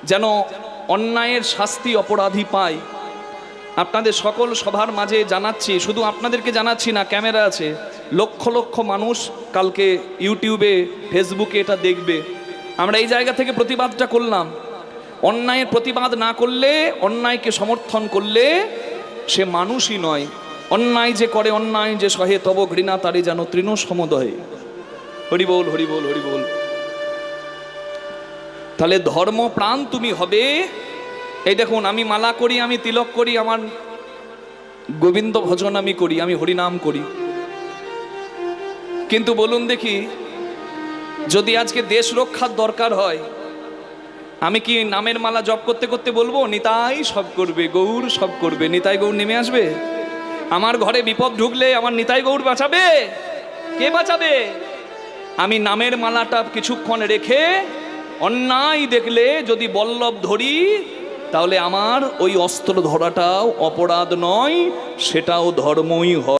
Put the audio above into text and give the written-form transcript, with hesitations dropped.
যেন অন্যায়ের শাস্তি অপরাধী পায়। আপনাদের সকল সভার মাঝে জানাচ্ছি, শুধু আপনাদেরকে জানাচ্ছি না, ক্যামেরা আছে, লক্ষ লক্ষ মানুষ কালকে ইউটিউবে ফেসবুকে এটা দেখবে। আমরা এই জায়গা থেকে প্রতিবাদটা করলাম। অন্যায়ের প্রতিবাদ না করলে, অন্যায়কে সমর্থন করলে সে মানুষই নয়। অন্যায় যে করে, অন্যায় যে সহে, তব ঘৃণা তারে যেন তৃণ সমদয়ে। হরি বল, হরি বল, হরি বল। তাহলে ধর্মপ্রাণ তুমি হবে। এই দেখুন, আমি মালা করি, আমি তিলক করি, আমার গোবিন্দ ভজন আমি করি, আমি হরিনাম করি, কিন্তু বলুন দেখি, যদি আজকে দেশ রক্ষার দরকার হয়, আমি কি নামের মালা জপ করতে করতে বলবো নিতাই সব করবে, গৌর সব করবে, নিতাই গৌর নেমে আসবে? আমার ঘরে বিপদ ঢুকলে আমার নিতাই গৌর বাঁচাবে? কে বাঁচাবে? আমি নামের মালাটা কিছুক্ষণ রেখে অন্যায় দেখলে যদি বল্লভ ধরি, তাহলে আমার ওই অস্ত্র ধরাটাও অপরাধ নয়, সেটাও ধর্মই হয়।